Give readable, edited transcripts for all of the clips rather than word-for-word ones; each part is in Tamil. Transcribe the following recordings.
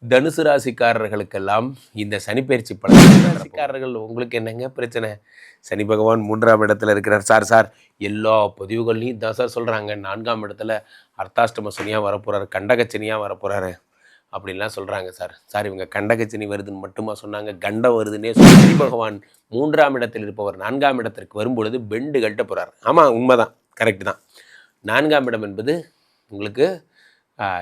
தனுசு ராசிக்காரர்களுக்கெல்லாம் இந்த சனிப்பெயர்ச்சி பலன். ராசிக்காரர்கள் உங்களுக்கு என்னங்க பிரச்சனை? சனி பகவான் 3ஆம் இடத்துல இருக்கிறார். சார் எல்லா பதிவுகள்லையும் தான் சார் சொல்கிறாங்க 4ஆம் இடத்துல அர்த்தாஷ்டம சனியாக வரப்போகிறாரு, கண்டகச்சனியாக வரப்போகிறாரு அப்படின்லாம் சொல்கிறாங்க. சார் இவங்க கண்டகச்சனி வருதுன்னு மட்டுமா சொன்னாங்க, கண்டம் வருதுன்னே சனி பகவான் 3ஆம் இடத்தில் இருப்பவர் 4ஆம் இடத்திற்கு வரும்பொழுது பெண்டு கட்ட போகிறார். ஆமாம், உண்மைதான், கரெக்டு தான். 4ஆம் இடம் என்பது உங்களுக்கு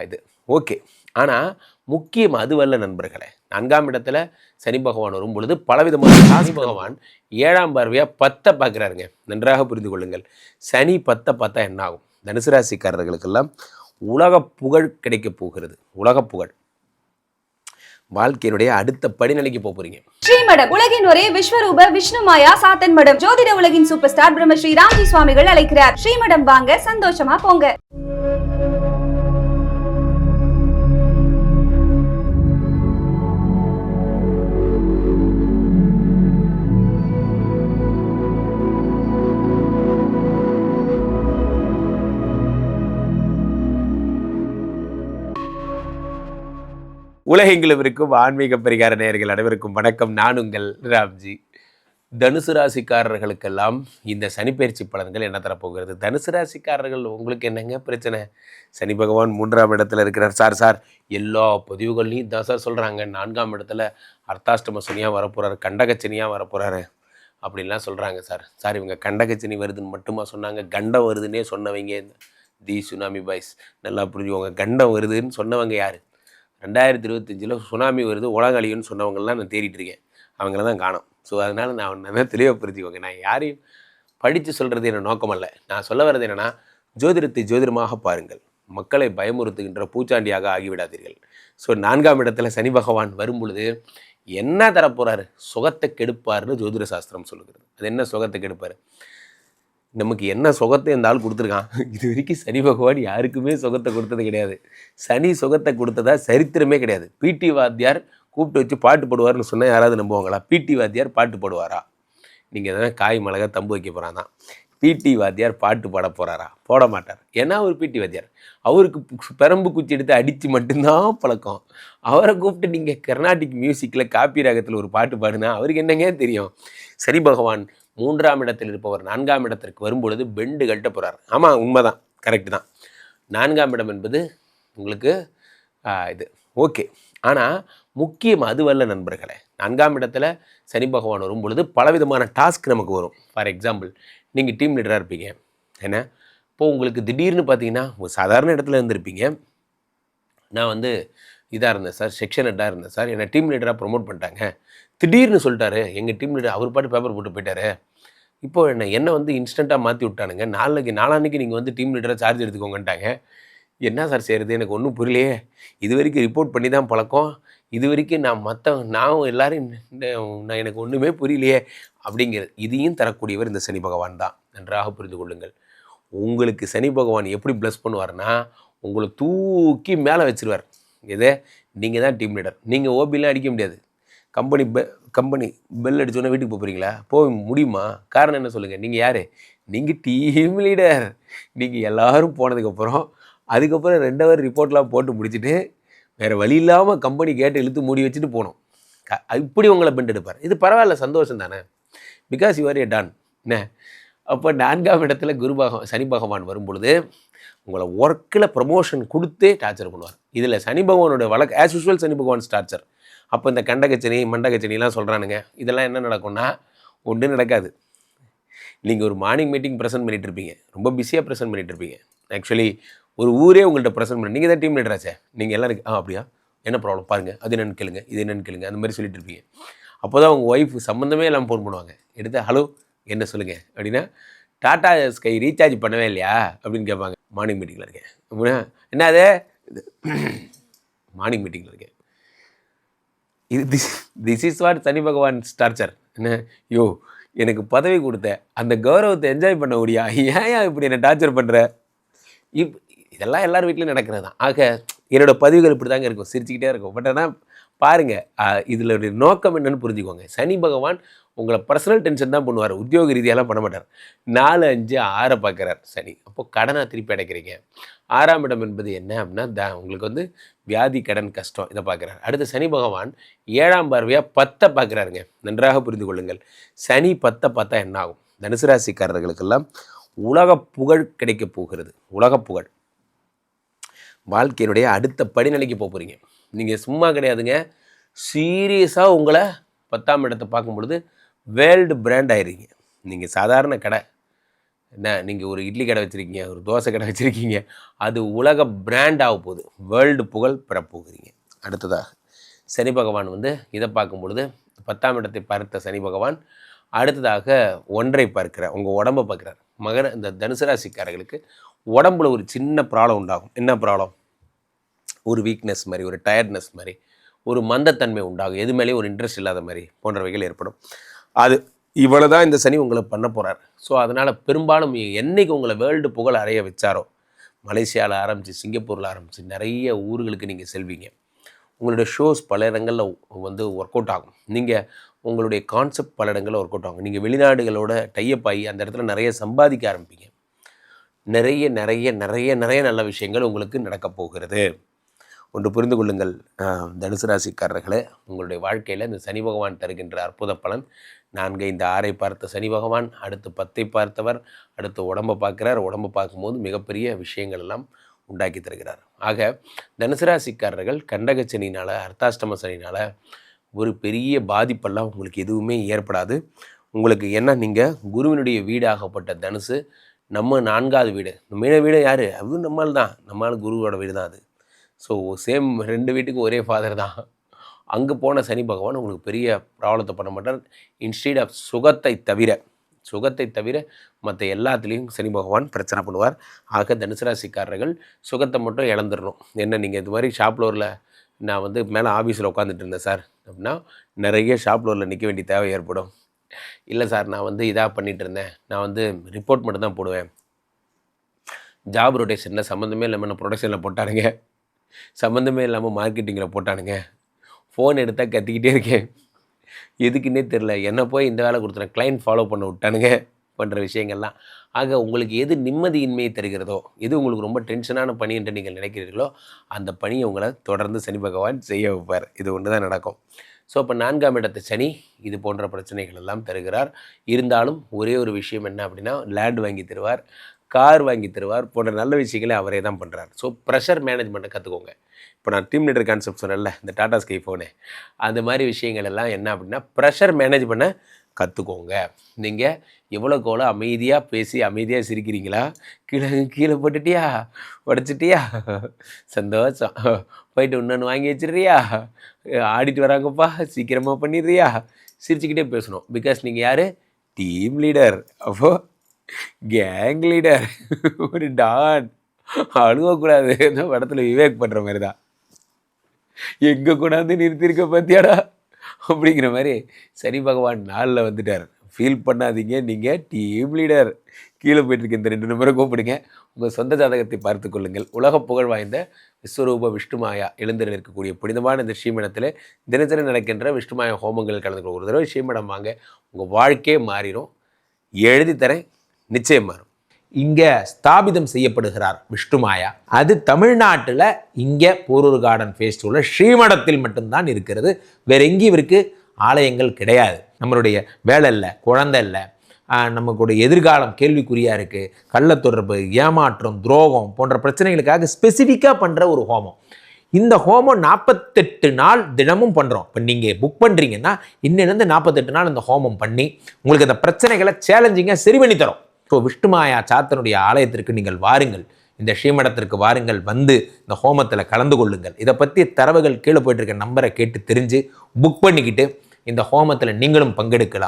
இது ஓகே. ஆனால் முக்கியம் அதுவல்ல நண்பர்களே. 4ஆம் இடத்துல சனி பகவான் வரும் பொழுது பலவிதமான சனி பகவான் 7ஆம் பார்வையாக 10 பார்க்குறாருங்க. நன்றாக புரிந்து கொள்ளுங்கள். சனி 10 பார்த்தா என்ன ஆகும்? தனுசு ராசிக்காரர்களுக்கெல்லாம் உலக புகழ் கிடைக்க போகிறது. உலக புகழ், வாழ்க்கையினுடைய அடுத்த படிநிலைக்கு போறீங்க. ஸ்ரீமடம் உலகின் ஒரே விஸ்வரூப விஷ்ணு மாயா சாத்தன் மடம். ஜோதிட உலகின் சூப்பர் ஸ்டார் பிரம்மஸ்ரீ ராம்ஜி சுவாமிகள் அழைக்கிறார். ஸ்ரீமடம் வாங்க, சந்தோஷமா போங்க. உலகெங்கிலும் இருக்கும் ஆன்மீக பரிகார நேயர்கள் அனைவருக்கும் வணக்கம். நான் உங்கள் ராம்ஜி. தனுசு ராசிக்காரர்களுக்கெல்லாம் இந்த சனிப்பெயர்ச்சி பலன்கள் என்ன தரப்போகிறது? தனுசு ராசிக்காரர்கள் உங்களுக்கு என்னங்க பிரச்சனை? சனி பகவான் 3ஆம் இடத்துல இருக்கிறார். சார் எல்லா பதிவுகள்லையும் தான் சார் சொல்கிறாங்க 4ஆம் இடத்துல அர்த்தாஷ்டம சனியாக வரப்போகிறாரு, கண்டகச்சனியாக வரப்போகிறாரு அப்படின்லாம் சொல்கிறாங்க. சார் இவங்க கண்டகச்சனி வருதுன்னு மட்டுமா சொன்னாங்க, கண்டம் வருதுன்னே சொன்னவங்க தி சுனாமி பாய்ஸ். நல்லா புரிஞ்சுக்கோங்க. கண்டம் வருதுன்னு சொன்னவங்க யார்? 2025 சுனாமி வருது, உலக அழியுன்னு சொன்னவங்களாம் நான் தேடிட்டு இருக்கேன். அவங்கள தான் காணோம். ஸோ அதனால் நான் நல்லா தெளிவாக புரிஞ்சுக்கோங்க. நான் யாரையும் படித்து சொல்கிறது என்ன நோக்கமல்ல. நான் சொல்ல வர்றது என்னென்னா, ஜோதிடத்தை ஜோதிடமாக பாருங்கள், மக்களை பயமுறுத்துகின்ற பூச்சாண்டியாக ஆகிவிடாதீர்கள். ஸோ 4ஆம் இடத்துல சனி பகவான் வரும் பொழுது என்ன தரப்போகிறாரு? சுகத்தை கெடுப்பார்னு ஜோதிட சாஸ்திரம் சொல்லுகிறது. அது என்ன சுகத்தை கெடுப்பார்? நமக்கு என்ன சுகத்தை இந்த ஆள் கொடுத்துருக்கான்? இது வரைக்கும் சனி பகவான் யாருக்குமே சுகத்தை கொடுத்தது கிடையாது. சனி சுகத்தை கொடுத்ததா சரித்திரமே கிடையாது. பிடி வாத்தியார் கூப்பிட்டு வச்சு பாட்டு போடுவார்னு சொன்னால் யாராவது நம்புவாங்களா? பிடி வாத்தியார் பாட்டு போடுவாரா? நீங்கள் எதனா காய் மிளகா தம்பு வைக்க போகிறான் தான். பிடி வாத்தியார் பாட்டு பாட போகிறாரா? போட மாட்டார். ஏன்னா அவர் பிடி வாத்தியார். அவருக்கு பெரம்பு குச்சி எடுத்து அடித்து மட்டும்தான் பழக்கம். அவரை கூப்பிட்டு நீங்கள் கர்நாடிக் மியூசிக்கில் காப்பி ராகத்தில் ஒரு பாட்டு பாடுனா அவருக்கு என்னங்க தெரியும்? சனி பகவான் 3ஆம் இடத்தில் இருப்பவர் 4ஆம் இடத்திற்கு வரும்பொழுது பெண்டு கட்ட போகிறார். ஆமாம், உண்மைதான், கரெக்டு தான். 4ஆம் இடம் என்பது உங்களுக்கு இது ஓகே. ஆனால் முக்கியம் அதுவல்ல நண்பர்களே. 4ஆம் இடத்துல சனி பகவான் வரும் பொழுது பலவிதமான டாஸ்க் நமக்கு வரும். ஃபார் எக்ஸாம்பிள், நீங்கள் டீம் லீடராக இருப்பீங்க. ஏன்னா இப்போது உங்களுக்கு திடீர்னு பார்த்தீங்கன்னா ஒரு சாதாரண இடத்துல இருந்திருப்பீங்க. நான் இதாக இருந்தேன் சார், செக்ஷன் ஹெட்டாக இருந்தேன் சார், என்னை டீம் லீடராக ப்ரொமோட் பண்ணிட்டாங்க. திடீர்னு சொல்லிட்டாரு எங்கள் டீம் லீடர், அவர் பாட்டு பேப்பர் போட்டு போயிட்டாரு. இப்போது என்னை இன்ஸ்டண்ட்டாக மாற்றி விட்டானுங்க. நாளான்னைக்கு நீங்கள் டீம் லீடராக சார்ஜ் எடுத்துக்கோங்கன்ட்டாங்க. என்ன சார் செய்கிறது? எனக்கு ஒன்றும் புரியலையே. இது வரைக்கும் ரிப்போர்ட் பண்ணி தான் பழக்கம். இது வரைக்கும் நான் எல்லோரும் எனக்கு ஒன்றுமே புரியலையே அப்படிங்கிறது. இதையும் தரக்கூடியவர் இந்த சனி பகவான் தான். நன்றாக புரிந்து கொள்ளுங்கள். உங்களுக்கு சனி பகவான் எப்படி ப்ளஸ் பண்ணுவார்னா, உங்களை தூக்கி மேலே வச்சுருவார். இதே நீங்கள் தான் டீம் லீடர். நீங்கள் ஓபிலாம் அடிக்க முடியாது. கம்பெனி பெல் அடிச்சோன்னா வீட்டுக்கு போகிறீங்களா? போக முடியுமா? காரணம் என்ன சொல்லுங்கள்? நீங்கள் யார்? நீங்கள் டீம் லீடர். நீங்கள் எல்லோரும் போனதுக்கப்புறம் அதுக்கப்புறம் 2 ஹவர் ரிப்போர்ட்லாம் போட்டு முடிச்சுட்டு வேறு வழி இல்லாமல் கம்பெனி கேட்டு இழுத்து மூடி வச்சுட்டு போகணும். இப்படி உங்களை பெண்ட் எடுப்பார். இது பரவாயில்ல, சந்தோஷம் தானே. Because you are a don. என்ன அப்போ 4ஆம் இடத்துல சனி பகவான் வரும் பொழுது உங்களை ஒர்க்கில் ப்ரமோஷன் கொடுத்தே டார்ச்சர் பண்ணுவார். இதில் சனி பகவானோட வழக்கு ஆஸ் யூஸ்வல் சனி பகவான் டார்ச்சர். அப்போ இந்த கண்டகச்சனி மண்டகச்சனிலாம் சொல்கிறானுங்க. இதெல்லாம் என்ன நடக்கும்னா ஒன்றும் நடக்காது. நீங்கள் ஒரு மார்னிங் மீட்டிங் ப்ரெசென்ட் பண்ணிகிட்டு இருப்பீங்க, ரொம்ப பிஸியாக ப்ரெசென்ட் பண்ணிகிட்டு இருப்பீங்க. ஆக்சுவலி ஒரு ஊரே உங்கள்கிட்ட ப்ரெசென்ட் பண்ணி, நீங்கள் தான் டீம் லீடராச்சே, நீங்கள் எல்லோரும் அப்படியா, என்ன ப்ராப்ளம் பாருங்கள், அது என்னென்னு கேளுங்க, இது என்னென்னு கேளுங்க, அந்த மாதிரி சொல்லிட்டு இருப்பீங்க. அப்போ தான் உங்கள் ஒய்ஃப் சம்மந்தமே எல்லாம் ஃபோன் பண்ணுவாங்க. எடுத்து ஹலோ என்ன சொல்லுங்கள் அப்படின்னா, டாட்டா ஸ்கை ரீசார்ஜ் பண்ணவே இல்லையா அப்படின்னு கேட்பாங்க. மார்னிங் மீட்டிங்கில் இருக்கேன் அப்படின்னா, என்ன அது மார்னிங் மீட்டிங்கில் இருக்கேன். திஸ் இஸ் வாட் சனி பகவான் டார்ச்சர். என்ன யோ, எனக்கு பதவி கொடுத்த அந்த கௌரவத்தை என்ஜாய் பண்ண முடியா, ஏன் இப்படி என்னை டார்ச்சர் பண்ணுற? இதெல்லாம் எல்லார் வீட்லையும் நடக்கிறது தான். ஆக என்னோடய பதிவுகள் இப்படி தாங்க இருக்கும், சிரிச்சுக்கிட்டே இருக்கும். பட் ஆனால் பாருங்கள், இதில் நோக்கம் என்னென்னு புரிஞ்சுக்கோங்க. சனி பகவான் உங்களை பர்சனல் டென்ஷன் தான் பண்ணுவார், உத்தியோக ரீதியாலாம் பண்ண மாட்டார். 4, 5, 6 பார்க்குறார் சனி. அப்போது கடனை திருப்பி அடைக்கிறீங்க. 6ஆம் இடம் என்பது என்ன அப்படின்னா உங்களுக்கு வந்து வியாதி, கடன், கஷ்டம் இதை பார்க்குறாரு. அடுத்து சனி பகவான் 7ஆம் பார்வையாக 10 பார்க்குறாருங்க. நன்றாக புரிந்து கொள்ளுங்கள். சனி 10 பார்த்தா என்ன ஆகும்? தனுசு ராசிக்காரர்களுக்கெல்லாம் உலக புகழ் கிடைக்க போகிறது. உலக புகழ், வாழ்க்கையினுடைய அடுத்த படிநிலைக்கு போக போகிறீங்க. நீங்கள் சும்மா கிடையாதுங்க, சீரியஸாக உங்களை 10ஆம் இடத்தை பார்க்கும் பொழுது வேர்ல்டு பிராண்ட் ஆயிடுறீங்க. நீங்கள் சாதாரண கடை என்ன, நீங்கள் ஒரு இட்லி கடை வச்சுருக்கீங்க, ஒரு தோசை கடை வச்சுருக்கீங்க, அது உலக பிராண்ட் ஆக போகுது. வேர்ல்டு புகழ் பெறப்போகிறீங்க. அடுத்ததாக சனி பகவான் வந்து இதை பார்க்கும் பொழுது 10ஆம் இடத்தை பார்த்த சனி பகவான் அடுத்ததாக ஒன்றை பார்க்கிறார், உங்கள் உடம்பை பார்க்குறார். இந்த தனுசு ராசிக்காரர்களுக்கு உடம்புல ஒரு சின்ன ப்ராப்ளம் உண்டாகும். என்ன ப்ராப்ளம்? ஒரு வீக்னஸ் மாதிரி, ஒரு டயர்ட்னஸ் மாதிரி, ஒரு மந்தத்தன்மை உண்டாகும், எது மேலேயும் ஒரு இன்ட்ரெஸ்ட் இல்லாத மாதிரி போன்றவைகள் ஏற்படும். அது இவ்வளோ தான் இந்த சனி உங்களை பண்ண போகிறார். ஸோ அதனால் பெரும்பாலும் என்றைக்கு உங்களை வேர்ல்டு புகழ் அடைய வச்சாரோ, மலேசியாவில் ஆரம்பித்து சிங்கப்பூரில் ஆரம்பித்து நிறைய ஊர்களுக்கு நீங்கள் செல்வீங்க. உங்களுடைய ஷோஸ் பல இடங்களில் வந்து ஒர்க் அவுட் ஆகும். நீங்கள் உங்களுடைய கான்செப்ட் பல இடங்களில் ஒர்க் அவுட் ஆகும். நீங்கள் வெளிநாடுகளோட டைப் ஆகி அந்த இடத்துல நிறைய சம்பாதிக்க ஆரம்பிப்பீங்க. நிறைய நிறைய நிறைய நிறைய நல்ல விஷயங்கள் உங்களுக்கு நடக்கப் போகிறது. ஒன்று புரிந்து கொள்ளுங்கள் தனுசு ராசிக்காரர்களே, உங்களுடைய வாழ்க்கையில் இந்த சனி பகவான் தருகின்ற அற்புத பலன் 4, 5, 6 பார்த்த சனி பகவான் அடுத்து 10 பார்த்தவர், அடுத்து உடம்பை பார்க்குறார். உடம்பை பார்க்கும்போது மிகப்பெரிய விஷயங்கள் எல்லாம் உண்டாக்கி தருகிறார். ஆக தனுசு ராசிக்காரர்கள் கண்டக சனினால், அர்த்தாஷ்டம சனினால் ஒரு பெரிய பாதிப்பெல்லாம் உங்களுக்கு எதுவுமே ஏற்படாது. உங்களுக்கு என்ன, நீங்கள் குருவினுடைய வீடாகப்பட்ட தனுசு, நம்ம 4வது வீடு, மீன வீடு யார்? அது நம்மால் தான், நம்மால் குருவோட வீடு தான் அது. ஸோ சேம் 2 வீட்டுக்கு ஒரே ஃபாதர் தான். அங்கே போன சனி பகவான் உங்களுக்கு பெரிய ப்ராப்ளத்தை பண்ண மாட்டார். இன்ஸ்டீட் ஆஃப் சுகத்தை தவிர மற்ற எல்லாத்துலேயும் சனி பகவான் பிரச்சனை பண்ணுவார். ஆக தனுசு ராசிக்காரர்கள் சுகத்தை மட்டும் இழந்துடணும். என்ன, நீங்கள் இது மாதிரி ஷாப் ஃப்ளோரில் நான் வந்து மேலே ஆஃபீஸில் உட்காந்துட்டு இருந்தேன் சார் அப்படின்னா நிறைய ஷாப் ஃப்ளோரில் நிற்க வேண்டிய தேவை ஏற்படும். இல்லை சார், நான் வந்து இதாக பண்ணிகிட்டு இருந்தேன், நான் வந்து ரிப்போர்ட் மட்டும் தான் போடுவேன், ஜாப் ரொட்டேஷனில் சம்மந்தமே இல்லாமல் நான் ப்ரொடக்ஷனில் போட்டானுங்க, சம்மந்தமே இல்லாமல் மார்க்கெட்டிங்கில் போட்டானுங்க, ஃபோன் எடுத்தால் கத்திக்கிட்டே இருக்கேன், எதுக்குன்னே தெரில, என்ன போய் இந்த வேலை கொடுத்துறேன், கிளைண்ட் ஃபாலோ பண்ண விட்டானுங்க பண்ணுற விஷயங்கள்லாம். ஆக உங்களுக்கு எது நிம்மதியின்மையை தருகிறதோ, எது உங்களுக்கு ரொம்ப டென்ஷனான பணி என்று நீங்கள் நினைக்கிறீர்களோ அந்த பணியை உங்களை தொடர்ந்து சனி பகவான் செய்ய வைப்பார். இது ஒன்று தான் நடக்கும். ஸோ இப்போ 4ஆம் இடத்து சனி இது போன்ற பிரச்சனைகள் எல்லாம் தருகிறார். இருந்தாலும் ஒரே ஒரு விஷயம் என்ன அப்படின்னா, லேண்ட் வாங்கி தருவார், கார் வாங்கி தருவார், போன்ற நல்ல விஷயங்களை அவரே தான் பண்ணுறார். ஸோ ப்ரெஷர் மேனேஜ்மெண்ட்டை கற்றுக்கோங்க. இப்போ நான் டீம் லீடர் கான்செப்ட் சொன்னேன்ல, இந்த டாடா ஸ்கை ஃபோனு, அந்த மாதிரி விஷயங்கள் எல்லாம் என்ன அப்படின்னா ப்ரெஷர் மேனேஜ் பண்ண கற்றுக்கோங்க. நீங்கள் எவ்வளோக்கு எவ்வளோ அமைதியாக பேசி அமைதியாக சிரிக்கிறீங்களா, கீழே போட்டுட்டியா, உடச்சிட்டியா, சந்தோஷம், போயிட்டு இன்னொன்று வாங்கி வச்சிடுறியா, ஆடிட்டு வராங்கப்பா சீக்கிரமாக பண்ணிடுறியா, சிரிச்சுக்கிட்டே பேசணும். பிகாஸ் நீங்கள் யார்? Team leader. அப்போது கேங் லீடர், ஒரு டான், அழுவக்கூடாது. இந்த படத்தில் விவேக் பண்ணுற மாதிரி தான், எங்கே கூடாது நிறுத்திருக்க பார்த்தியாடா அப்படிங்கிற மாதிரி சனி பகவான் 4ல் வந்துட்டார். ஃபீல் பண்ணாதீங்க, நீங்கள் டீம் லீடர். கீழே போயிட்டுருக்க இந்த 2 நம்பரை கூப்பிடுங்க, உங்கள் சொந்த ஜாதகத்தை பார்த்து கொள்ளுங்கள். உலக புகழ் வாய்ந்த விஸ்வரூப விஷ்ணுமாயா எழுந்தில் இருக்கக்கூடிய புனிதமான இந்த ஸ்ரீமடத்தில் தினசரி நடக்கின்ற விஷ்ணுமாயா ஹோமங்கள் கலந்து ஒரு தடவை ஸ்ரீமடம் வாங்க, உங்கள் வாழ்க்கையே மாறிடும். எழுதி தரேன், நிச்சயம் மாறும். இங்கே ஸ்தாபிதம் செய்யப்படுகிறார் விஷ்ணுமாயா. அது தமிழ்நாட்டில் இங்கே போரூர் கார்டன் ஃபெஸ்டிவலில் ஸ்ரீமடத்தில் மட்டும்தான் இருக்கிறது. வேற எங்கேயும் இவருக்கு ஆலயங்கள் கிடையாது. நம்மளுடைய வேலை இல்லை, குழந்தை இல்லை, நமக்குடைய எதிர்காலம் கேள்விக்குறியாக இருக்குது, கள்ள தொடர்பு, ஏமாற்றம், துரோகம் போன்ற பிரச்சனைகளுக்காக ஸ்பெசிஃபிக்காக பண்ணுற ஒரு ஹோமம். இந்த ஹோமம் 48 நாள் தினமும் பண்ணுறோம். இப்போ நீங்கள் புக் பண்ணுறீங்கன்னா இன்னிலேருந்து 48 நாள் இந்த ஹோமம் பண்ணி உங்களுக்கு அந்த பிரச்சனைகளை சேலஞ்சிங்காக சரி பண்ணி தரோம். ஸோ விஷ்ணுமாயா சாத்தனுடைய ஆலயத்திற்கு நீங்கள் வாருங்கள், இந்த ஸ்ரீமடத்திற்கு வாருங்கள், வந்து இந்த ஹோமத்தில் கலந்து கொள்ளுங்கள். இதை பற்றி தரவுகள் கீழே போயிட்டு இருக்க நம்பரை கேட்டு தெரிஞ்சு புக் பண்ணிக்கிட்டு இந்த ஹோமத்தில் நீங்களும் பங்கெடுக்கலாம்.